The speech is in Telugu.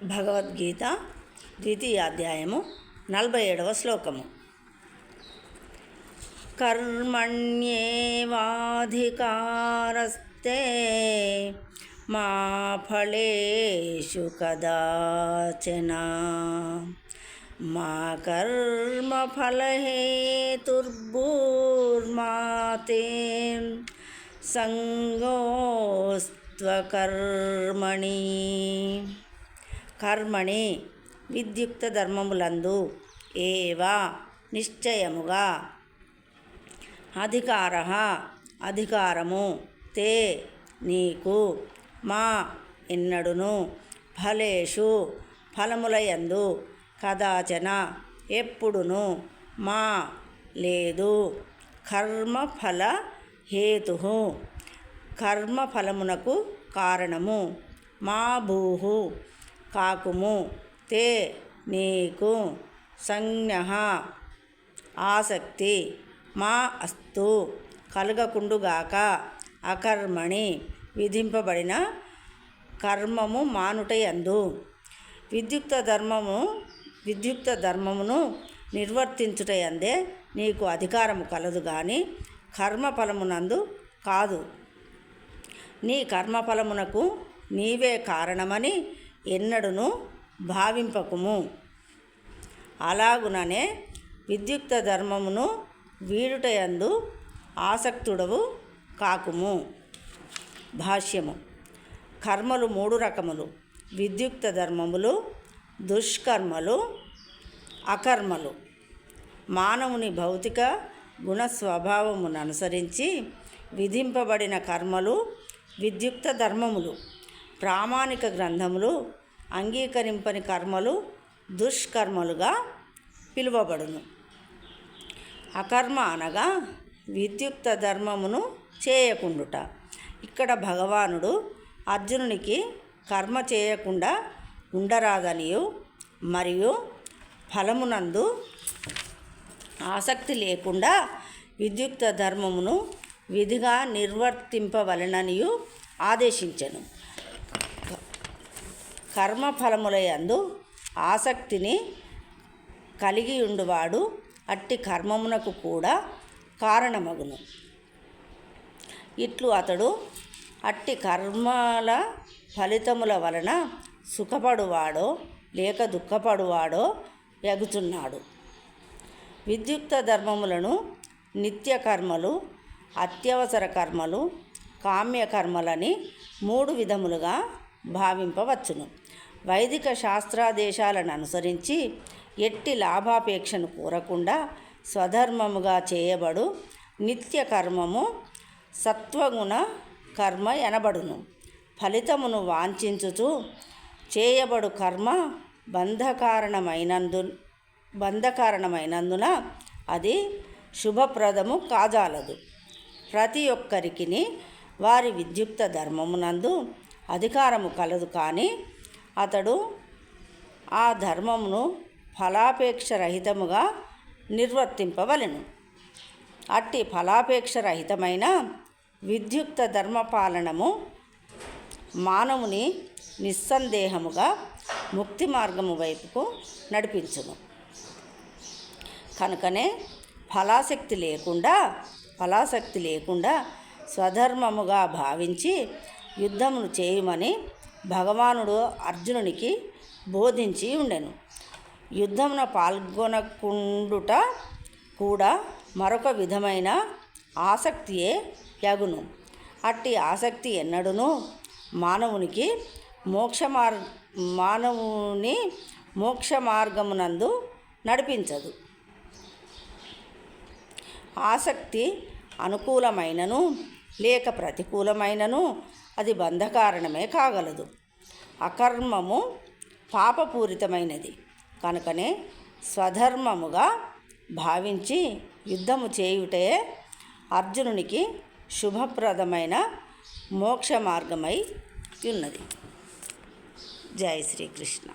భగవద్గీత ద్వితీయాధ్యాయము 47వ శ్లోకము. కర్మణ్యేవాధికారస్తే మా ఫలేషు కదాచన మా కర్మఫలహేతుర్భూర్మా తే సంగోస్త్వకర్మణి. కర్మణి విద్యుక్త ధర్మములందు ఏవా నిశ్చయముగా అధికారః అధికారము తే నీకు మా ఎన్నడును ఫలేషు ఫలములయందు కదాచన ఎప్పుడును మా లేదు కర్మఫల హేతు కర్మఫలమునకు కారణము మా భూహు కాకుము తే నీకు సంజ్ఞః ఆసక్తి మా అస్తు కలుగకుండుగాక అకర్మణి విధింపబడిన కర్మము మానుటయందు. విద్యుక్త ధర్మమును నిర్వర్తించుటయందే నీకు అధికారము కలదు గాని కర్మఫలమునందు కాదు. నీ కర్మఫలమునకు నీవే కారణమని ఎన్నడును భావింపకుము. అలాగుననే విద్యుక్త ధర్మమును వీడుటయందు ఆసక్తుడవు కాకుము. భాష్యము. కర్మలు 3 రకములు: విద్యుక్త ధర్మములు, దుష్కర్మలు, అకర్మలు. మానవుని భౌతిక గుణ స్వభావమును అనుసరించి విధింపబడిన కర్మలు విద్యుక్త ధర్మములు. ప్రామాణిక గ్రంథములు అంగీకరింపని కర్మలు దుష్కర్మలుగా పిలువబడును. అకర్మ అనగా విద్యుక్త ధర్మమును చేయకుండుట. ఇక్కడ భగవానుడు అర్జునునికి కర్మ చేయకుండా ఉండరాదనియు మరియు ఫలమునందు ఆసక్తి లేకుండా విద్యుక్త ధర్మమును విధిగా నిర్వర్తింపవలెననియు ఆదేశించెను. కర్మఫలములయందు ఆసక్తిని కలిగి ఉండువాడు అట్టి కర్మమునకు కూడా కారణమగును. ఇట్లు అతడు అట్టి కర్మల ఫలితముల వలన సుఖపడువాడో లేక దుఃఖపడువాడో యగుచున్నాడు. విద్యుక్త ధర్మములను నిత్య కర్మలు, అత్యవసర కర్మలు, కామ్యకర్మలని 3 విధములుగా భావింపవచ్చును. వైదిక శాస్త్రాదేశాలను అనుసరించి ఎట్టి లాభాపేక్షను కోరకుండా స్వధర్మముగా చేయబడు నిత్య కర్మము సత్వగుణ కర్మ ఎనబడును. ఫలితమును వాంఛించుచు చేయబడు కర్మ బంధకారణమైనందున అది శుభప్రదము కాజాలదు. ప్రతి ఒక్కరికి వారి విద్యుక్త ధర్మమునందు అధికారము కలదు కానీ అతడు ఆ ధర్మమును ఫలాపేక్ష రహితముగా నిర్వర్తింపవలెను. అట్టి ఫలాపేక్ష రహితమైన విద్యుక్త ధర్మపాలనము మానవుని నిస్సందేహముగా ముక్తి మార్గము వైపుకు నడిపించును. కనుకనే ఫలాసక్తి లేకుండా స్వధర్మముగా భావించి యుద్ధమును చేయమని భగవానుడు అర్జునునికి బోధించి ఉండెను. యుద్ధమున పాల్గొనకుండుట కూడా మరొక విధమైన ఆసక్తియే యగును. అట్టి ఆసక్తి ఎన్నడును మానవుని మోక్ష మార్గమునందు నడిపించదు. ఆసక్తి అనుకూలమైనను లేక ప్రతికూలమైనను అది బంధకారణమే కాగలదు. అకర్మము పాపపూరితమైనది కనుకనే స్వధర్మముగా భావించి యుద్ధము చేయుటే అర్జునునికి శుభప్రదమైన మోక్ష మార్గమై ఉన్నది. జై శ్రీకృష్ణ.